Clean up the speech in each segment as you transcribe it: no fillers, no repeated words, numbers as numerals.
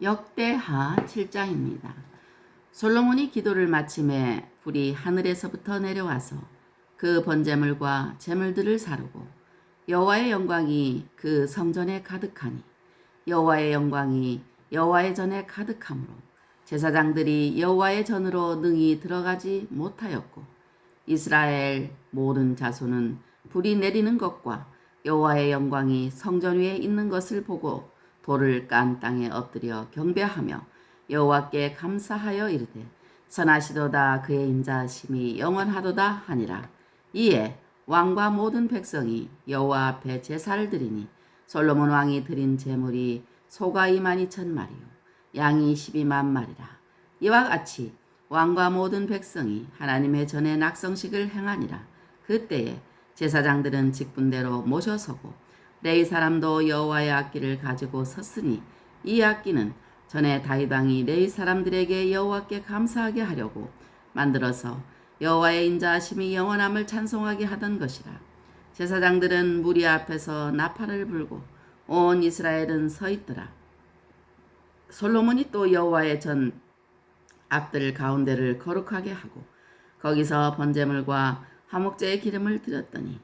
역대하 7장입니다. 솔로몬이 기도를 마침에 불이 하늘에서부터 내려와서 그 번제물과 제물들을 사르고 여호와의 영광이 그 성전에 가득하니 여호와의 영광이 여호와의 전에 가득하므로 제사장들이 여호와의 전으로 능히 들어가지 못하였고 이스라엘 모든 자손은 불이 내리는 것과 여호와의 영광이 성전 위에 있는 것을 보고 돌을 깐 땅에 엎드려 경배하며 여호와께 감사하여 이르되 선하시도다 그의 인자하심이 영원하도다 하니라. 이에 왕과 모든 백성이 여호와 앞에 제사를 드리니 솔로몬 왕이 드린 제물이 소가 22,000마리요 양이 12만 마리라. 이와 같이 왕과 모든 백성이 하나님의 전에 낙성식을 행하니라. 그때에 제사장들은 직분대로 모셔서고 레위 사람도 여호와의 악기를 가지고 섰으니 이 악기는 전에 다윗 왕이 레위 사람들에게 여호와께 감사하게 하려고 만들어서 여호와의 인자하심이 영원함을 찬송하게 하던 것이라. 제사장들은 무리 앞에서 나팔을 불고 온 이스라엘은 서 있더라. 솔로몬이 또 여호와의 전 앞들 가운데를 거룩하게 하고 거기서 번제물과 화목제의 기름을 드렸더니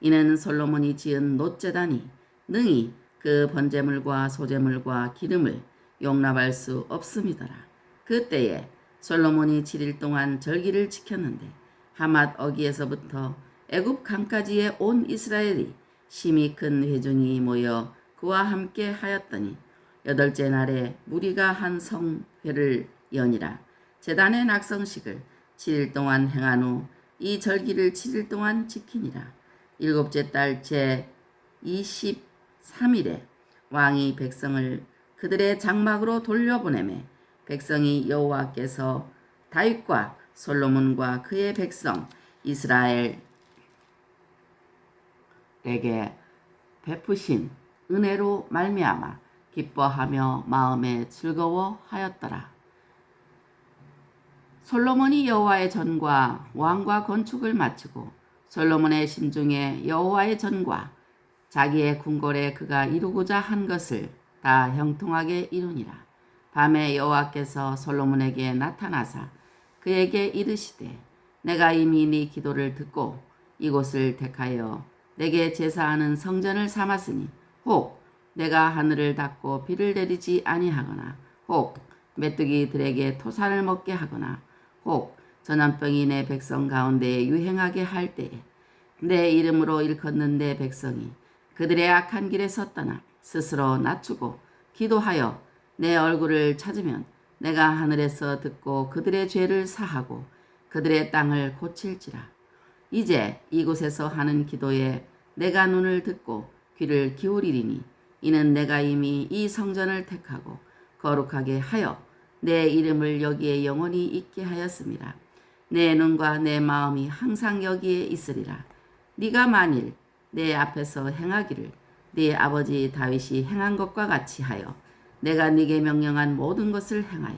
이는 솔로몬이 지은 놋제단이 능히 그 번제물과 소제물과 기름을 용납할 수 없음이더라. 그때에 솔로몬이 7일 동안 절기를 지켰는데 하맛 어기에서부터 애굽 강까지의 온 이스라엘이 심히 큰 회중이 모여 그와 함께 하였더니 8째 날에 무리가 한 성회를 여니라. 제단의 낙성식을 7일 동안 행한 후 이 절기를 7일 동안 지키니라. 7째 달 제 23일에 왕이 백성을 그들의 장막으로 돌려보내매 백성이 여호와께서 다윗과 솔로몬과 그의 백성 이스라엘에게 베푸신 은혜로 말미암아 기뻐하며 마음에 즐거워하였더라. 솔로몬이 여호와의 전과 왕과 건축을 마치고 솔로몬의 심중에 여호와의 전과 자기의 궁궐에 그가 이루고자 한 것을 다 형통하게 이루니라. 밤에 여호와께서 솔로몬에게 나타나사 그에게 이르시되 내가 이미 네 기도를 듣고 이곳을 택하여 내게 제사하는 성전을 삼았으니 혹 내가 하늘을 닫고 비를 내리지 아니하거나 혹 메뚜기들에게 토산을 먹게 하거나 혹 전염병이 내 백성 가운데 유행하게 할 때에 내 이름으로 일컫는 내 백성이 그들의 악한 길에서 떠나 스스로 낮추고 기도하여 내 얼굴을 찾으면 내가 하늘에서 듣고 그들의 죄를 사하고 그들의 땅을 고칠지라. 이제 이곳에서 하는 기도에 내가 눈을 듣고 귀를 기울이리니 이는 내가 이미 이 성전을 택하고 거룩하게 하여 내 이름을 여기에 영원히 있게 하였습니다. 내 눈과 내 마음이 항상 여기에 있으리라. 네가 만일 내 앞에서 행하기를 네 아버지 다윗이 행한 것과 같이 하여 내가 네게 명령한 모든 것을 행하여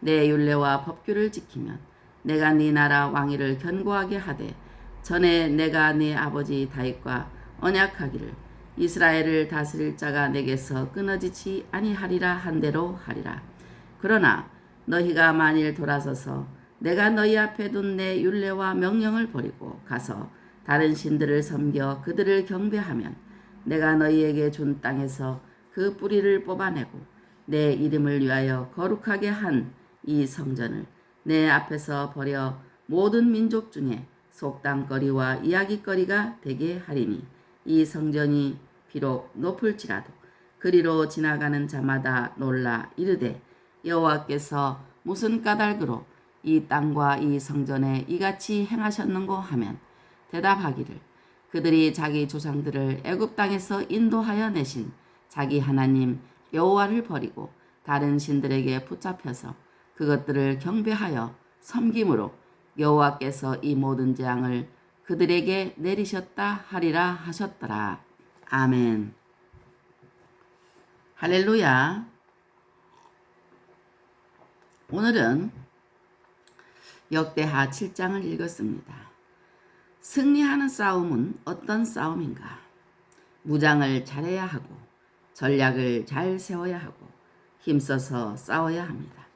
내 율례와 법규를 지키면 내가 네 나라 왕위를 견고하게 하되 전에 내가 네 아버지 다윗과 언약하기를 이스라엘을 다스릴 자가 내게서 끊어지지 아니하리라 한 대로 하리라. 그러나 너희가 만일 돌아서서 내가 너희 앞에 둔 내 율례와 명령을 버리고 가서 다른 신들을 섬겨 그들을 경배하면 내가 너희에게 준 땅에서 그 뿌리를 뽑아내고 내 이름을 위하여 거룩하게 한 이 성전을 내 앞에서 버려 모든 민족 중에 속담거리와 이야기거리가 되게 하리니 이 성전이 비록 높을지라도 그리로 지나가는 자마다 놀라 이르되 여호와께서 무슨 까닭으로 이 땅과 이 성전에 이같이 행하셨는고 하면 대답하기를 그들이 자기 조상들을 애굽 땅에서 인도하여 내신 자기 하나님 여호와를 버리고 다른 신들에게 붙잡혀서 그것들을 경배하여 섬김으로 여호와께서 이 모든 재앙을 그들에게 내리셨다 하리라 하셨더라. 아멘. 할렐루야. 오늘은 역대하 7장을 읽었습니다. 승리하는 싸움은 어떤 싸움인가? 무장을 잘해야 하고 전략을 잘 세워야 하고 힘써서 싸워야 합니다.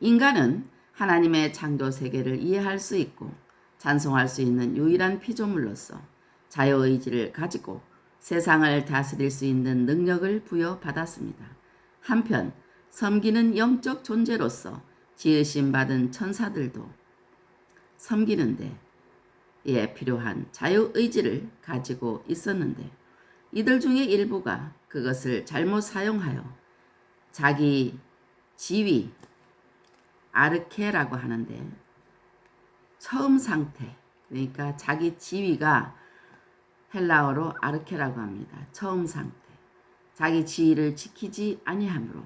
인간은 하나님의 창조 세계를 이해할 수 있고 찬송할 수 있는 유일한 피조물로서 자유의지를 가지고 세상을 다스릴 수 있는 능력을 부여받았습니다. 한편 섬기는 영적 존재로서 지으심 받은 천사들도 섬기는데 필요한 자유의지를 가지고 있었는데 이들 중에 일부가 그것을 잘못 사용하여 자기 지위, 아르케라고 하는데 처음 상태, 그러니까 자기 지위가 헬라어로 아르케라고 합니다. 처음 상태, 자기 지위를 지키지 아니함으로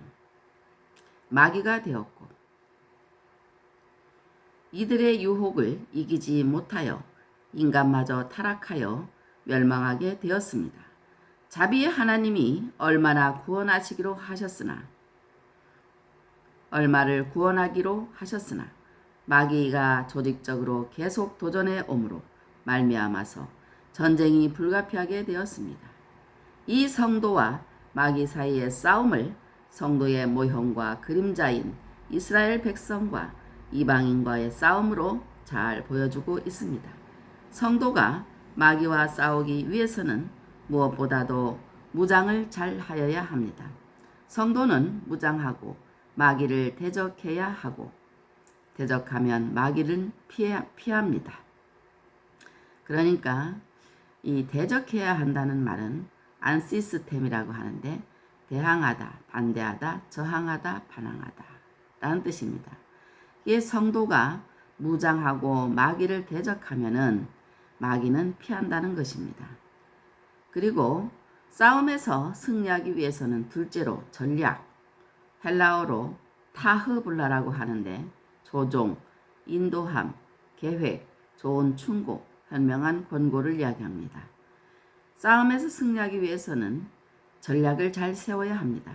마귀가 되었고 이들의 유혹을 이기지 못하여 인간마저 타락하여 멸망하게 되었습니다. 자비의 하나님이 얼마를 구원하기로 하셨으나 마귀가 조직적으로 계속 도전해 오므로 말미암아서 전쟁이 불가피하게 되었습니다. 이 성도와 마귀 사이의 싸움을 성도의 모형과 그림자인 이스라엘 백성과 이방인과의 싸움으로 잘 보여주고 있습니다. 성도가 마귀와 싸우기 위해서는 무엇보다도 무장을 잘 하여야 합니다. 성도는 무장하고 마귀를 대적해야 하고 대적하면 마귀를 피합니다. 그러니까 이 대적해야 한다는 말은 안시스템이라고 하는데 대항하다, 반대하다, 저항하다, 반항하다 라는 뜻입니다. 이 성도가 무장하고 마귀를 대적하면은 마귀는 피한다는 것입니다. 그리고 싸움에서 승리하기 위해서는 둘째로 전략, 헬라어로 타흐블라라고 하는데 조종, 인도함, 계획, 좋은 충고, 현명한 권고를 이야기합니다. 싸움에서 승리하기 위해서는 전략을 잘 세워야 합니다.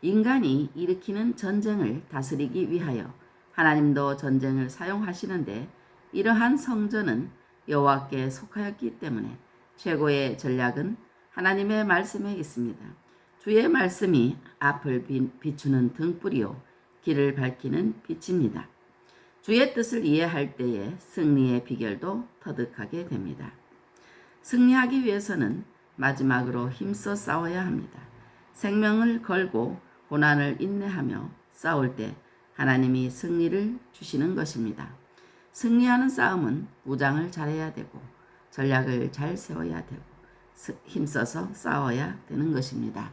인간이 일으키는 전쟁을 다스리기 위하여 하나님도 전쟁을 사용하시는데 이러한 성전은 여호와께 속하였기 때문에 최고의 전략은 하나님의 말씀에 있습니다. 주의 말씀이 앞을 비추는 등불이요 길을 밝히는 빛입니다. 주의 뜻을 이해할 때에 승리의 비결도 터득하게 됩니다. 승리하기 위해서는 마지막으로 힘써 싸워야 합니다. 생명을 걸고 고난을 인내하며 싸울 때 하나님이 승리를 주시는 것입니다. 승리하는 싸움은 무장을 잘해야 되고 전략을 잘 세워야 되고 힘써서 싸워야 되는 것입니다.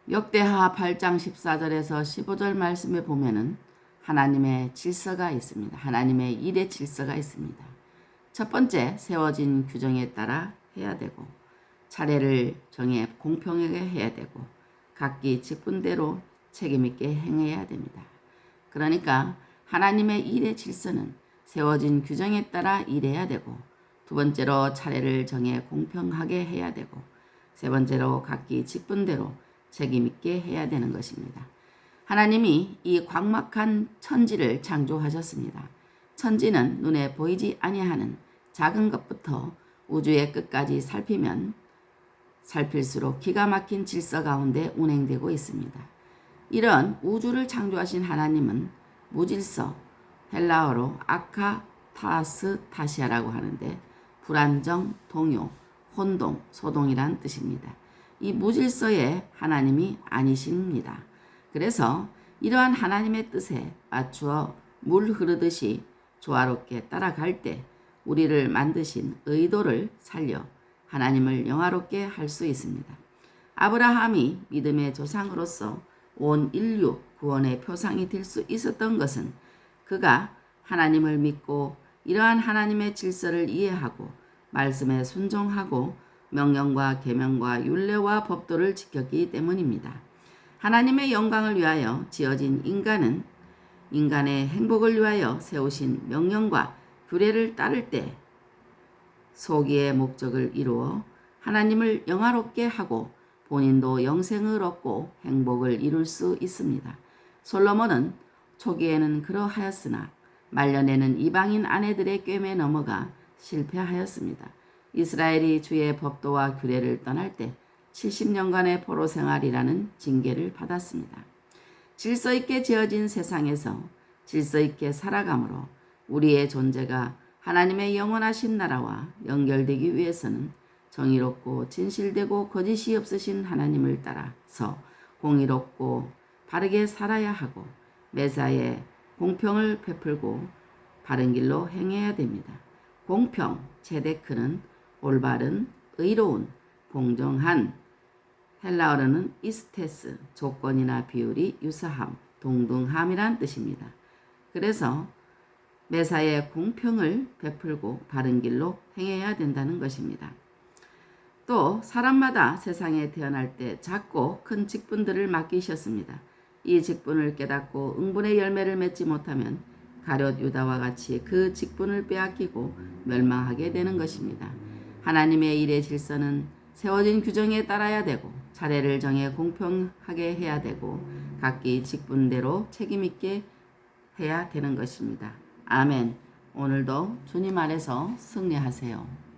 역대하 8장 14절에서 15절 말씀에 보면은 하나님의 질서가 있습니다. 하나님의 일의 질서가 있습니다. 첫 번째, 세워진 규정에 따라 해야 되고 차례를 정해 공평하게 해야 되고 각기 직분대로 책임있게 행해야 됩니다. 그러니까 하나님의 일의 질서는 세워진 규정에 따라 일해야 되고 두 번째로 차례를 정해 공평하게 해야 되고 세 번째로 각기 직분대로 책임있게 해야 되는 것입니다. 하나님이 이 광막한 천지를 창조하셨습니다. 천지는 눈에 보이지 아니하는 작은 것부터 우주의 끝까지 살피면 살필수록 기가 막힌 질서 가운데 운행되고 있습니다. 이런 우주를 창조하신 하나님은 무질서, 헬라어로 아카타스타시아라고 하는데 불안정, 동요, 혼동, 소동이란 뜻입니다. 이 무질서의 하나님이 아니십니다. 그래서 이러한 하나님의 뜻에 맞추어 물 흐르듯이 조화롭게 따라갈 때 우리를 만드신 의도를 살려 하나님을 영화롭게 할 수 있습니다. 아브라함이 믿음의 조상으로서 온 인류 구원의 표상이 될 수 있었던 것은 그가 하나님을 믿고 이러한 하나님의 질서를 이해하고 말씀에 순종하고 명령과 계명과 율례와 법도를 지켰기 때문입니다. 하나님의 영광을 위하여 지어진 인간은 인간의 행복을 위하여 세우신 명령과 규례를 따를 때 소기의 목적을 이루어 하나님을 영화롭게 하고 본인도 영생을 얻고 행복을 이룰 수 있습니다. 솔로몬은 초기에는 그러하였으나 말년에는 이방인 아내들의 꾀에 넘어가 실패하였습니다. 이스라엘이 주의 법도와 규례를 떠날 때 70년간의 포로 생활이라는 징계를 받았습니다. 질서 있게 지어진 세상에서 질서 있게 살아감으로 우리의 존재가 하나님의 영원하신 나라와 연결되기 위해서는 정의롭고 진실되고 거짓이 없으신 하나님을 따라서 공의롭고 바르게 살아야 하고 매사에 공평을 베풀고 바른 길로 행해야 됩니다. 공평, 체데크는 올바른, 의로운, 공정한, 헬라어로는 이스테스, 조건이나 비율이 유사함, 동등함이란 뜻입니다. 그래서 매사에 공평을 베풀고 바른 길로 행해야 된다는 것입니다. 또 사람마다 세상에 태어날 때 작고 큰 직분들을 맡기셨습니다. 이 직분을 깨닫고 응분의 열매를 맺지 못하면 가룟 유다와 같이 그 직분을 빼앗기고 멸망하게 되는 것입니다. 하나님의 일의 질서는 세워진 규정에 따라야 되고 차례를 정해 공평하게 해야 되고 각기 직분대로 책임있게 해야 되는 것입니다. 아멘. 오늘도 주님 안에서 승리하세요.